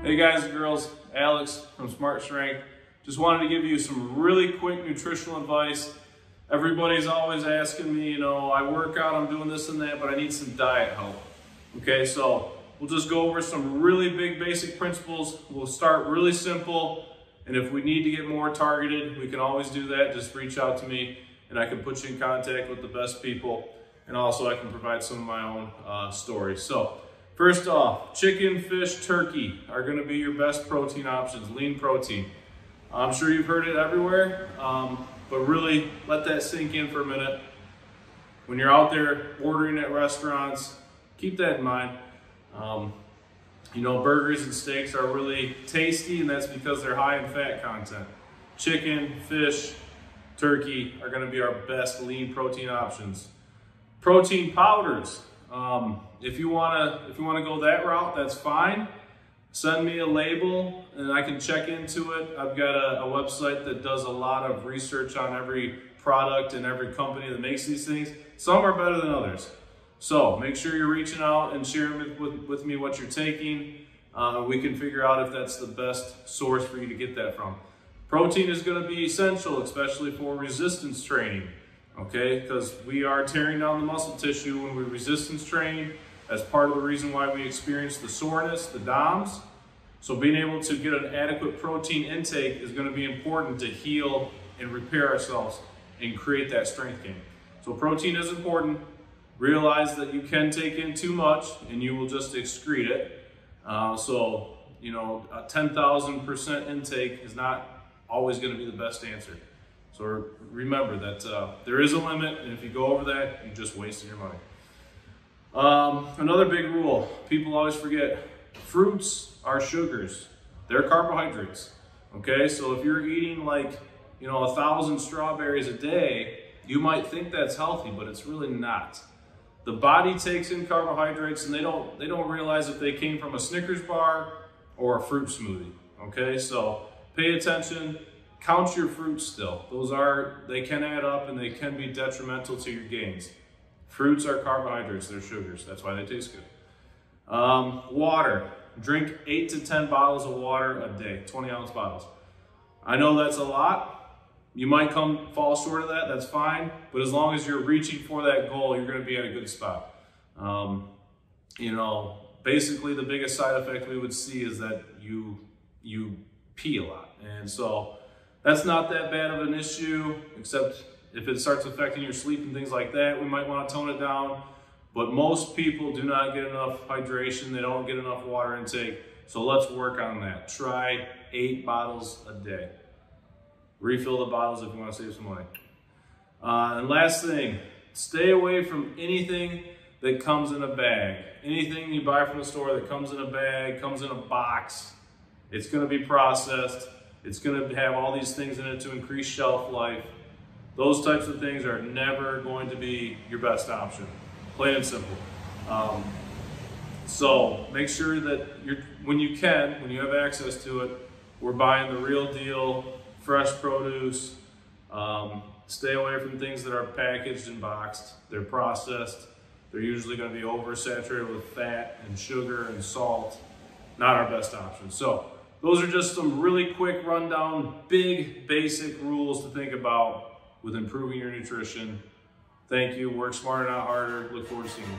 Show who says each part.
Speaker 1: Hey guys and girls, Alex from Smart Strength. Just wanted to give you some really quick nutritional advice. Everybody's always asking me, I work out, I'm doing this and that, but I need some diet help. Okay, so we'll just go over some really big basic principles. We'll start really simple, and if we need to get more targeted, we can always do that. Just reach out to me and I can put you in contact with the best people, and also I can provide some of my own stories. So first off, chicken, fish, turkey are going to be your best protein options, lean protein. I'm sure you've heard it everywhere, but really let that sink in for a minute. When you're out there ordering at restaurants, keep that in mind. Burgers and steaks are really tasty, and that's because they're high in fat content. Chicken, fish, turkey are going to be our best lean protein options. Protein powders. If you want to go that route, that's fine. Send me a label and I can check into it. I've got a website that does a lot of research on every product and every company that makes these things. Some are better than others. So make sure you're reaching out and sharing with me what you're taking. We can figure out if that's the best source for you to get that from. Protein is going to be essential, especially for resistance training. Okay, because we are tearing down the muscle tissue when we resistance train. That's part of the reason why we experience the soreness, the DOMS. So being able to get an adequate protein intake is going to be important to heal and repair ourselves and create that strength gain. So protein is important. Realize that you can take in too much and you will just excrete it. A 10,000% intake is not always going to be the best answer. So remember that there is a limit, and if you go over that, you're just wasting your money. Another big rule, people always forget, fruits are sugars. They're carbohydrates. Okay, so if you're eating 1,000 strawberries a day, you might think that's healthy, but it's really not. The body takes in carbohydrates, and they don't realize if they came from a Snickers bar or a fruit smoothie. Okay, so pay attention. Count your fruits still. They can add up and they can be detrimental to your gains. Fruits are carbohydrates, they're sugars. That's why they taste good. Water. Drink 8 to 10 bottles of water a day, 20-ounce bottles. I know that's a lot. You might fall short of that, that's fine. But as long as you're reaching for that goal, you're going to be at a good spot. Basically the biggest side effect we would see is that you pee a lot. And so that's not that bad of an issue, except if it starts affecting your sleep and things like that, we might want to tone it down. But most people do not get enough hydration. They don't get enough water intake. So let's work on that. Try 8 bottles a day. Refill the bottles if you want to save some money. And last thing, stay away from anything that comes in a bag. Anything you buy from the store that comes in a bag, comes in a box, it's going to be processed. It's going to have all these things in it to increase shelf life. Those types of things are never going to be your best option, plain and simple. So make sure that when you have access to it, we're buying the real deal, fresh produce. Stay away from things that are packaged and boxed. They're processed. They're usually going to be oversaturated with fat and sugar and salt. Not our best option. So those are just some really quick rundown, big, basic rules to think about with improving your nutrition. Thank you. Work smarter, not harder. Look forward to seeing you.